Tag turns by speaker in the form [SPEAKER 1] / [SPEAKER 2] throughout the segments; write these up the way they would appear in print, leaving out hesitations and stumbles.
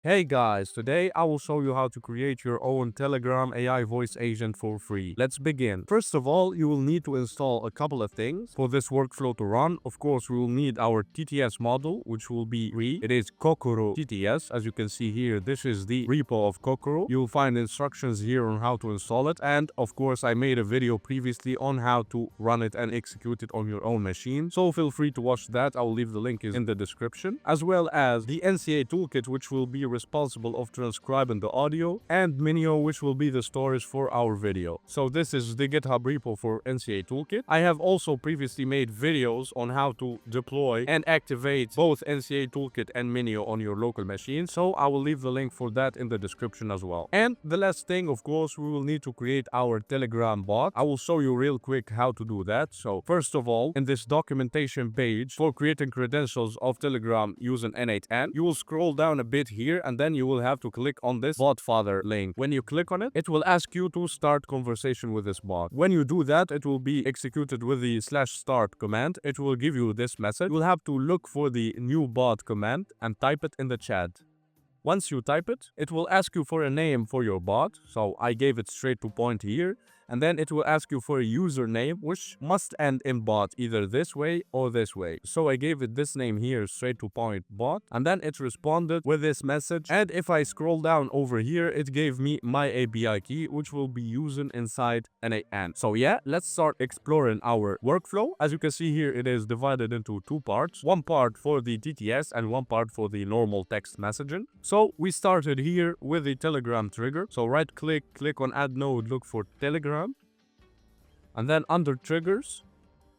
[SPEAKER 1] Hey guys, today I will show you how to create your own Telegram AI voice agent for free. Let's begin. First of all, you will need to install a couple of things for this workflow to run. Of course, we will need our TTS model, which will be free. It is Kokoro TTS. As you can see here, this is the repo of Kokoro. You'll find instructions here on how to install it. And of course, I made a video previously on how to run it and execute it on your own machine. So feel free to watch that. I will leave the link in the description, as well as the NCA toolkit, which will be responsible of transcribing the audio, and Minio, which will be the storage for our video. So this is the GitHub repo for NCA toolkit. I have also previously made videos on how to deploy and activate both NCA toolkit and Minio on your local machine, so I will leave the link for that in the description as well. And the last thing, of course, we will need to create our Telegram bot. I will show you real quick how to do that. So first of all, in this documentation page for creating credentials of Telegram using N8N, you will scroll down a bit here, and then you will have to click on this bot father link. When you click on it, it will ask you to start conversation with this bot. When you do that, it will be executed with the /start command. It will give you this message. You will have to look for the new bot command and type it in the chat. Once you type it, it will ask you for a name for your bot. So I gave it straight to point here. And then it will ask you for a username, which must end in bot, either this way or this way. So I gave it this name here, straight to point bot. And then it responded with this message. And if I scroll down over here, it gave me my API key, which we'll be using inside N8N. So yeah, let's start exploring our workflow. As you can see here, it is divided into two parts. One part for the TTS and one part for the normal text messaging. So we started here with the Telegram trigger. So right click on add node, look for Telegram. And then under triggers,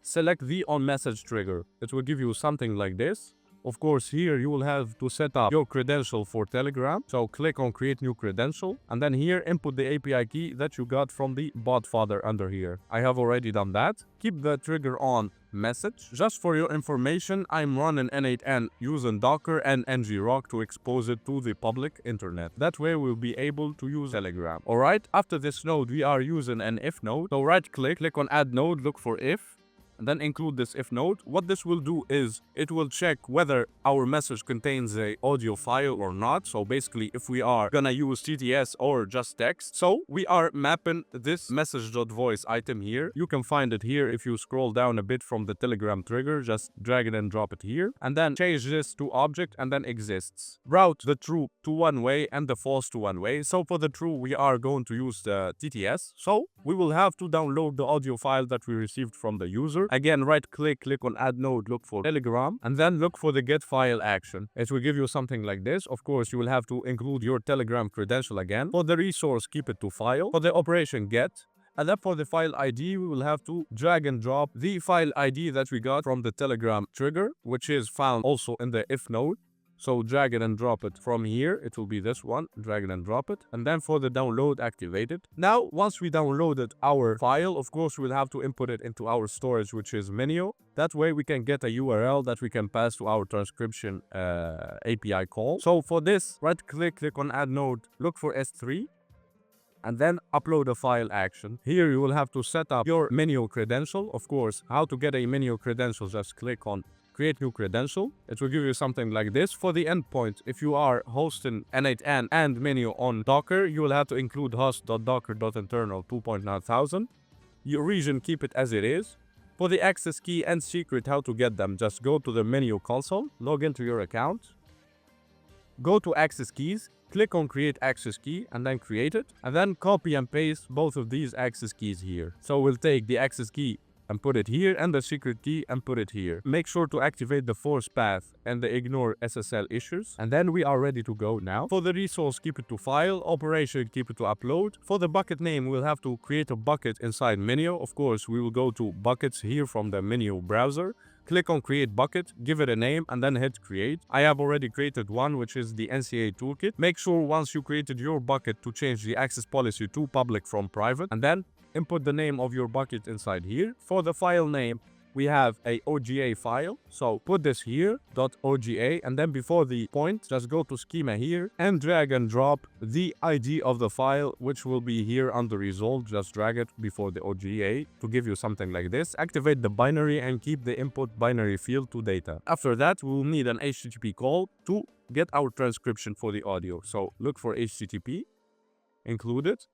[SPEAKER 1] select the on message trigger. It will give you something like this. Of course, here you will have to set up your credential for Telegram. So click on create new credential. And then here input the API key that you got from the bot father under here. I have already done that. Keep the trigger on message. Just for your information, I'm running N8N using Docker and ngrok to expose it to the public internet. That way we'll be able to use Telegram. Alright, after this node, we are using an if node. So right click on add node, look for if, and then include this if node. What this will do is it will check whether our message contains a audio file or not. So basically, if we are gonna use TTS or just text. So we are mapping this message.voice item here. You can find it here if you scroll down a bit from the Telegram trigger. Just drag it and drop it here, and then change this to object and then exists. Route the true to one way and the false to one way. So for the true, we are going to use the TTS. So we will have to download the audio file that we received from the user. Again, right click on add node, look for Telegram, and then look for the get file action. It will give you something like this. Of course, you will have to include your Telegram credential again. For the resource, keep it to file. For the operation, get. And then for the file ID, we will have to drag and drop the file ID that we got from the Telegram trigger, which is found also in the if node. So drag it and drop it from here. It will be this one. Drag it and drop it. And then for the download, activate it. Now, once we downloaded our file, of course, we'll have to input it into our storage, which is Minio. That way we can get a URL that we can pass to our transcription API call. So for this, right click on add node, look for S3. And then upload a file action. Here you will have to set up your Minio credential. Of course, how to get a Minio credential, just click on create new credential. It will give you something like this. For the endpoint, if you are hosting N8N and Minio on Docker, you will have to include host.docker.internal 2.9000. Your region, keep it as it is. For the access key and secret, how to get them, just go to the Minio console, log into your account, go to access keys, click on create access key and then create it, and then copy and paste both of these access keys here. So we'll take the access key and put it here, and the secret key and put it here. Make sure to activate the force path and the ignore SSL issues, and then we are ready to go now. For the resource, keep it to file. Operation, keep it to upload. For the bucket name, we'll have to create a bucket inside Minio. Of course, we will go to buckets here from the Minio browser. Click on create bucket, give it a name, and then hit create. I have already created one, which is the NCA toolkit. Make sure once you created your bucket to change the access policy to public from private, and then input the name of your bucket inside here. For the file name, we have a OGA file. So put this here, .oga, and then before the point, just go to schema here and drag and drop the ID of the file, which will be here under result. Just drag it before the OGA to give you something like this. Activate the binary and keep the input binary field to data. After that, we'll need an HTTP call to get our transcription for the audio. So look for HTTP, include it.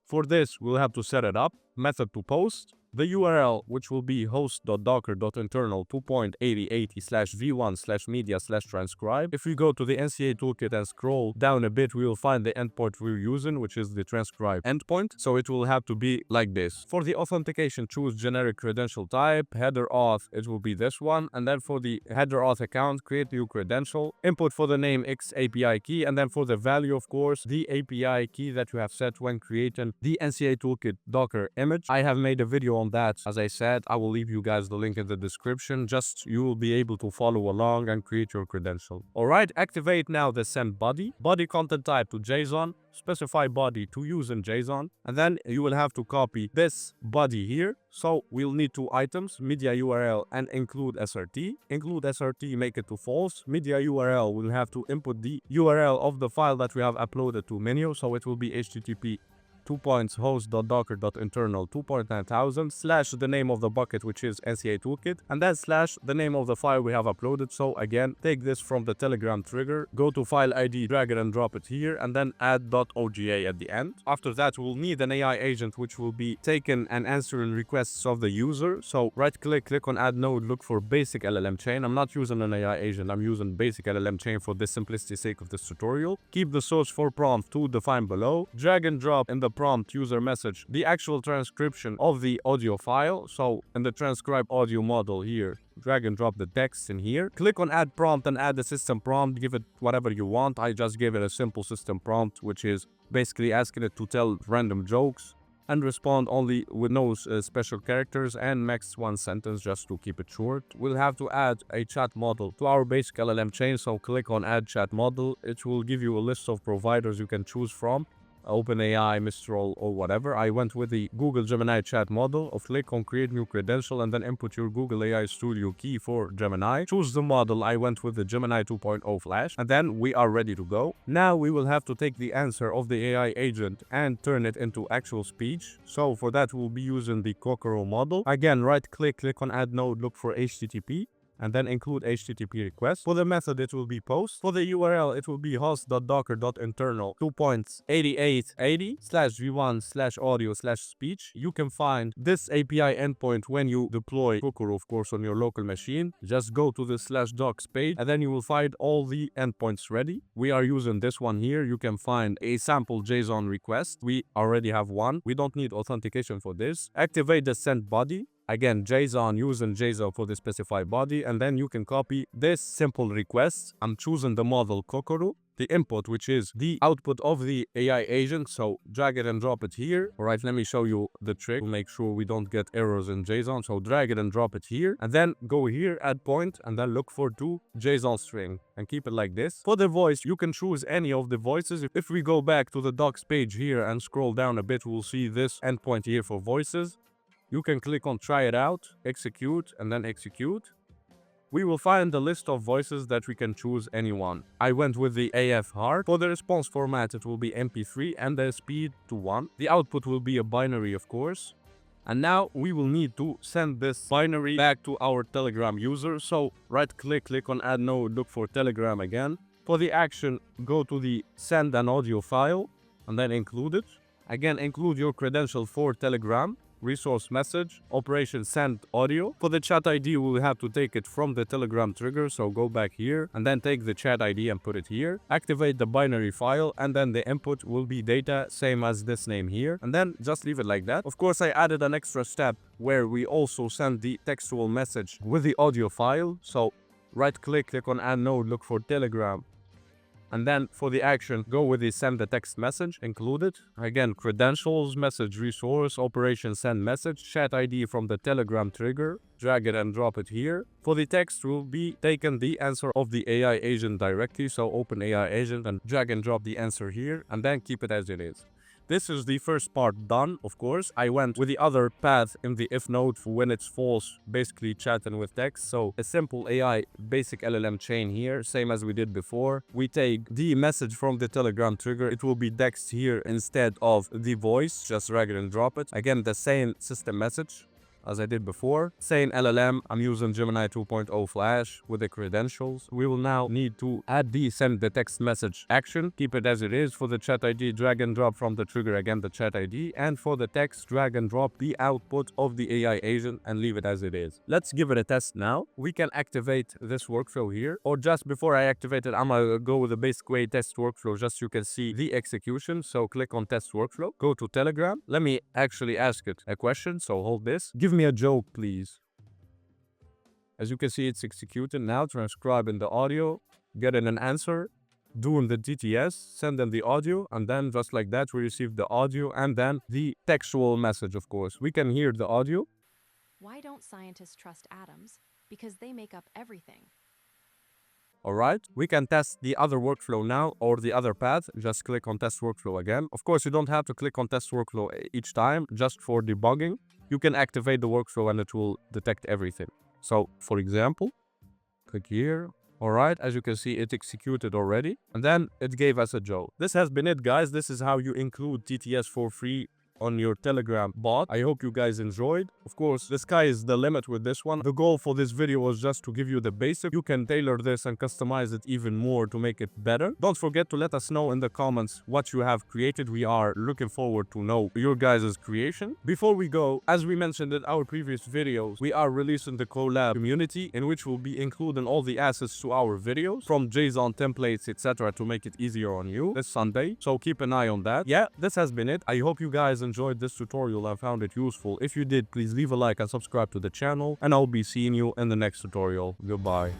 [SPEAKER 1] For this, we'll have to set it up, method to post, the URL, which will be host.docker.internal 2.8080/v1/media/transcribe. If we go to the NCA toolkit and scroll down a bit, we will find the endpoint we're using, which is the transcribe endpoint. So it will have to be like this. For the authentication, choose generic credential type, header auth, it will be this one. And then for the header auth account, create new credential, input for the name X API key, and then for the value, of course, the API key that you have set when creating the NCA toolkit Docker image. I have made a video on that. As I said, I will leave you guys the link in the description. Just you will be able to follow along and create your credential. Alright, activate now the send body. Body content type to JSON. Specify body to use in JSON. And then you will have to copy this body here. So we'll need two items, media URL and include SRT. Include SRT, make it to false. Media URL will have to input the URL of the file that we have uploaded to menu. So it will be HTTP host.docker.internal 2.9000 / the name of the bucket, which is NCA toolkit, and then / the name of the file we have uploaded. So again, take this from the Telegram trigger, go to file ID, drag it and drop it here, and then add .oga at the end. After that, we'll need an AI agent which will be taking and answering requests of the user. So right click on add node, look for basic LLM chain. I'm not using an AI agent, I'm using basic LLM chain for the simplicity sake of this tutorial. Keep the source for prompt to define below. Drag and drop in the prompt user message the actual transcription of the audio file. So in the transcribe audio model here, drag and drop the text in here. Click on add prompt and add the system prompt. Give it whatever you want. I just gave it a simple system prompt, which is basically asking it to tell random jokes and respond only with no special characters and max one sentence, just to keep it short. We'll have to add a chat model to our basic LLM chain. So click on add chat model. It will give you a list of providers you can choose from. OpenAI, Mistral, or whatever. I went with the Google Gemini chat model. Click on create new credential and then input your Google AI Studio key for Gemini. Choose the model. I went with the Gemini 2.0 Flash, and then we are ready to go. Now we will have to take the answer of the AI agent and turn it into actual speech. So for that, we'll be using the Kokoro model. Again, right click on add node, look for HTTP. And then include HTTP request. For the method, it will be post. For the URL, it will be host.docker.internal 2.8880/v1/audio/speech. You can find this API endpoint when you deploy Kokoro, of course, on your local machine. Just go to the /docs page, and then you will find all the endpoints ready. We are using this one here. You can find a sample JSON request. We already have one. We don't need authentication for this. Activate the send body. Again, JSON, using JSON for the specified body, and then you can copy this simple request. I'm choosing the model Kokoro, the input, which is the output of the AI agent. So drag it and drop it here. All right, let me show you the trick to make sure we don't get errors in JSON. So drag it and drop it here, and then go here, add point, and then look for to JSON string and keep it like this. For the voice, you can choose any of the voices. If we go back to the docs page here and scroll down a bit, we'll see this endpoint here for voices. You can click on try it out, execute, and then execute. We will find a list of voices that we can choose any one. I went with the AF hard. For the response format, it will be MP3 and the speed to 1. The output will be a binary, of course. And now we will need to send this binary back to our Telegram user. So right click on add node, look for Telegram again. For the action, go to the send an audio file and then include it. Again, include your credential for Telegram. Resource message, operation send audio. For the chat ID, we'll have to take it from the Telegram trigger. So go back here and then take the chat ID and put it here. Activate the binary file, and then the input will be data, same as this name here. And then just leave it like that. Of course, I added an extra step where we also send the textual message with the audio file. So right click on add node, look for Telegram. And then for the action, go with the send the text message, include it. Again, credentials, message resource, operation send message, chat ID from the Telegram trigger, drag it and drop it here. For the text, will be taken the answer of the AI agent directly. So open AI agent and drag and drop the answer here, and then keep it as it is. This is the first part done, of course. I went with the other path in the if node for when it's false, basically chatting with text. So a simple AI basic LLM chain here, same as we did before. We take the message from the Telegram trigger. It will be text here instead of the voice. Just drag it and drop it. Again, the same system message as I did before. Same LLM, I'm using Gemini 2.0 Flash with the credentials. We will now need to add the send the text message action. Keep it as it is. For the chat ID, drag and drop from the trigger again the chat ID. And for the text, drag and drop the output of the AI agent and leave it as it is. Let's give it a test now. We can activate this workflow here. Or just before I activate it, I'm gonna go with the basic way test workflow just so you can see the execution. So click on test workflow. Go to Telegram. Let me actually ask it a question. So hold this. Give me a joke, please. As you can see, it's executed now, transcribing the audio, getting an answer, doing the DTS, sending the audio, and then just like that, we receive the audio and then the textual message, of course. We can hear the audio.
[SPEAKER 2] Why don't scientists trust atoms? Because they make up everything.
[SPEAKER 1] Alright, we can test the other workflow now or the other path. Just click on test workflow again. Of course, you don't have to click on test workflow each time, just for debugging. You can activate the workflow and it will detect everything. So, for example, click here. Alright, as you can see, it executed already. And then it gave us a joke. This has been it, guys. This is how you include TTS for free on your Telegram bot. I hope you guys enjoyed. Of course, the sky is the limit with this one. The goal for this video was just to give you the basic. You can tailor this and customize it even more to make it better. Don't forget to let us know in the comments what you have created. We are looking forward to know your guys' creation. Before we go, as we mentioned in our previous videos, we are releasing the collab community in which we'll be including all the assets to our videos from JSON templates, etc. to make it easier on you this Sunday. So keep an eye on that. Yeah, this has been it. I hope you guys enjoyed this tutorial and found it useful. If you did, please leave a like and subscribe to the channel, and I'll be seeing you in the next tutorial. Goodbye.